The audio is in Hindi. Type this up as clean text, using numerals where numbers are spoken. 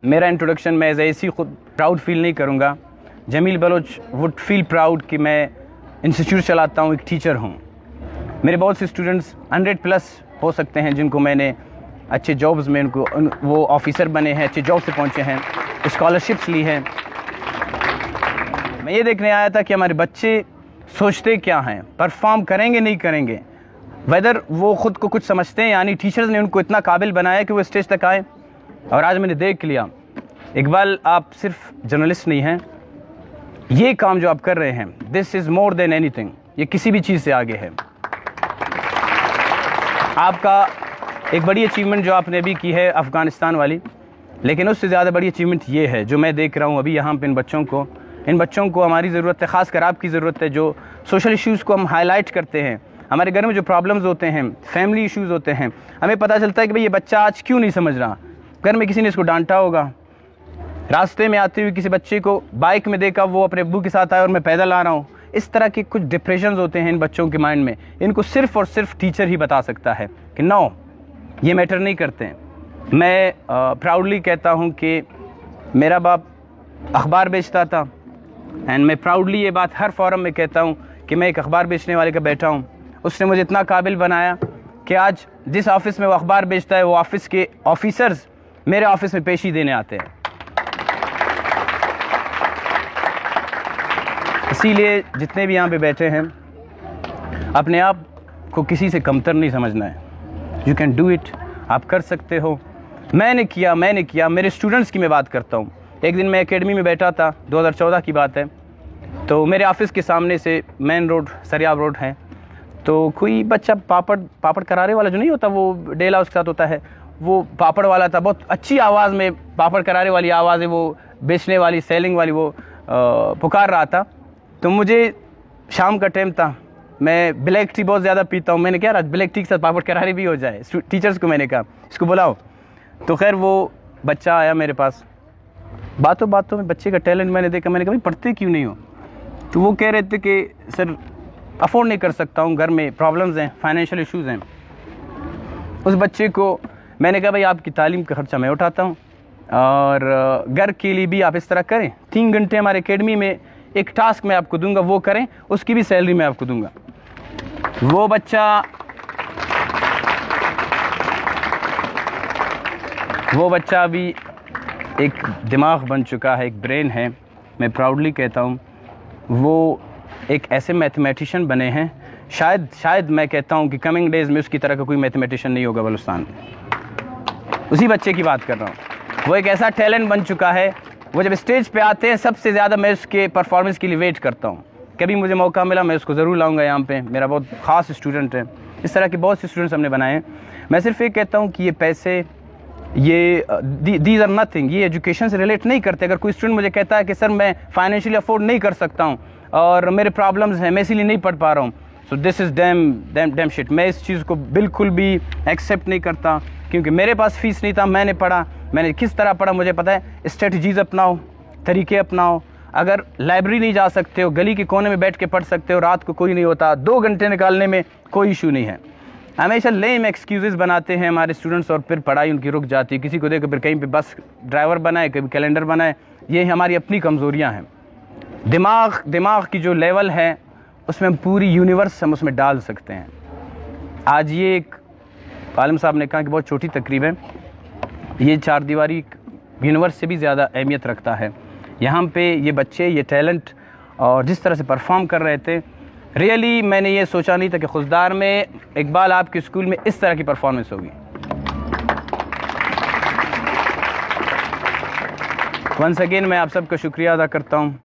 मेरा इंट्रोडक्शन मैं एज ऐसी खुद प्राउड फील नहीं करूँगा। Jameel Baloch would feel proud कि मैं इंस्टीट्यूट चलाता हूँ, एक टीचर हूँ। मेरे बहुत से स्टूडेंट्स 100+ हो सकते हैं जिनको मैंने अच्छे जॉब्स में वो ऑफिसर बने हैं, अच्छे जॉब से पहुँचे हैं, स्कॉलरशिप्स ली हैं। मैं ये देखने आया था कि हमारे बच्चे सोचते क्या हैं, परफॉर्म करेंगे नहीं करेंगे, वेदर वो ख़ुद को कुछ समझते हैं, यानी टीचर्स ने उनको इतना काबिल बनाया कि वो स्टेज तक आए। और आज मैंने देख लिया, इकबाल आप सिर्फ जर्नलिस्ट नहीं हैं, ये काम जो आप कर रहे हैं this is more than anything, ये किसी भी चीज़ से आगे है। आपका एक बड़ी अचीवमेंट जो आपने अभी की है अफ़गानिस्तान वाली, लेकिन उससे ज़्यादा बड़ी अचीवमेंट ये है जो मैं देख रहा हूँ अभी यहाँ पे इन बच्चों को हमारी ज़रूरत है, ख़ासकर आपकी ज़रूरत है। जो सोशल इश्यूज़ को हम हाईलाइट करते हैं, हमारे घर में जो प्रॉब्लम्स होते हैं, फैमिली इश्यूज़ होते हैं, हमें पता चलता है कि भाई ये बच्चा आज क्यों नहीं समझ रहा। घर में किसी ने इसको डांटा होगा, रास्ते में आते हुए किसी बच्चे को बाइक में देखा, वो अपने अब्बू के साथ आया और मैं पैदल आ रहा हूँ। इस तरह के कुछ डिप्रेशंस होते हैं इन बच्चों के माइंड में, इनको सिर्फ़ और सिर्फ टीचर ही बता सकता है कि नो, ये मैटर नहीं करते हैं। मैं प्राउडली कहता हूँ कि मेरा बाप अखबार बेचता था, एंड मैं प्राउडली ये बात हर फोरम में कहता हूँ कि मैं एक अखबार बेचने वाले का बेटा हूँ। उसने मुझे इतना काबिल बनाया कि आज जिस ऑफिस में वो अखबार बेचता है, वो ऑफिस के ऑफिसर्स मेरे ऑफिस में पेशी देने आते हैं। इसीलिए जितने भी यहाँ पे बैठे हैं, अपने आप को किसी से कमतर नहीं समझना है। यू कैन डू इट, आप कर सकते हो। मैंने किया। मेरे स्टूडेंट्स की मैं बात करता हूँ। एक दिन मैं एकेडमी में बैठा था, 2014 की बात है, तो मेरे ऑफिस के सामने से मेन रोड सरियाब रोड है, तो कोई बच्चा पापड़ करारे वाला जो नहीं होता, वो डेल हाउस के साथ होता है, वो पापड़ वाला था। बहुत अच्छी आवाज़ में पापड़ करारे वाली आवाज़ है, वो बेचने वाली, सेलिंग वाली, वो पुकार रहा था। तो मुझे शाम का टाइम था, मैं ब्लैक टी बहुत ज़्यादा पीता हूँ। मैंने क्या ब्लैक टी के साथ पापड़ करारे भी हो जाए। टीचर्स को मैंने कहा इसको बुलाओ। तो खैर वो बच्चा आया मेरे पास, बातों बातों में बच्चे का टैलेंट मैंने देखा। मैंने कहा भाई पढ़ते क्यों नहीं हो? तो वो कह रहे थे कि सर अफोर्ड नहीं कर सकता हूँ, घर में प्रॉब्लम्स हैं, फाइनेंशियल इश्यूज़ हैं। उस बच्चे को मैंने कहा भाई आपकी तालीम का खर्चा मैं उठाता हूँ और घर के लिए भी आप इस तरह करें। 3 घंटे हमारे एकेडमी में एक टास्क मैं आपको दूंगा, वो करें, उसकी भी सैलरी मैं आपको दूंगा। वो बच्चा अभी एक दिमाग बन चुका है, एक ब्रेन है। मैं प्राउडली कहता हूँ वो एक ऐसे मैथमेटिशियन बने हैं, शायद मैं कहता हूँ कि कमिंग डेज़ में उसकी तरह का कोई मैथमेटिशियन नहीं होगा बलुस्तान में। उसी बच्चे की बात कर रहा हूँ। वो एक ऐसा टैलेंट बन चुका है, वो जब स्टेज पे आते हैं सबसे ज़्यादा मैं उसके परफॉर्मेंस के लिए वेट करता हूँ। कभी मुझे मौका मिला मैं उसको ज़रूर लाऊंगा यहाँ पे। मेरा बहुत ख़ास स्टूडेंट है। इस तरह के बहुत से स्टूडेंट्स हमने बनाए हैं। मैं सिर्फ ये कहता हूँ कि ये पैसे, ये दीज आर नथिंग, ये एजुकेशन से रिलेट नहीं करते। अगर कोई स्टूडेंट मुझे कहता है कि सर मैं फाइनेंशियली अफोर्ड नहीं कर सकता हूँ और मेरे प्रॉब्लम्स हैं, मैं इसीलिए नहीं पढ़ पा रहा हूँ, so this is dam shit. मैं इस चीज़ को बिल्कुल भी एक्सेप्ट नहीं करता, क्योंकि मेरे पास फीस नहीं था, मैंने पढ़ा। मैंने किस तरह पढ़ा मुझे पता है। स्ट्रेटजीज़ अपनाओ, तरीके अपनाओ। अगर लाइब्रेरी नहीं जा सकते हो, गली के कोने में बैठ के पढ़ सकते हो, रात को कोई नहीं होता, 2 घंटे निकालने में कोई इशू नहीं है। हमेशा लेम एक्सक्यूज़ बनाते हैं हमारे स्टूडेंट्स और फिर पढ़ाई उनकी रुक जाती है। किसी को देखो फिर कहीं पे बस ड्राइवर बनाए, कभी कैलेंडर बनाए। ये हमारी अपनी कमज़ोरियाँ हैं। दिमाग की जो लेवल है उसमें हम पूरी यूनिवर्स हम उसमें डाल सकते हैं। आज ये एक आलम साहब ने कहा कि बहुत छोटी तकरीब है, ये 4 दीवारी यूनिवर्स से भी ज़्यादा अहमियत रखता है। यहाँ पे ये बच्चे, ये टैलेंट और जिस तरह से परफॉर्म कर रहे थे, रियली मैंने ये सोचा नहीं था कि खुशदार में इकबाल आपके स्कूल में इस तरह की परफॉर्मेंस होगी। वंस अगेन मैं आप सबका शुक्रिया अदा करता हूँ।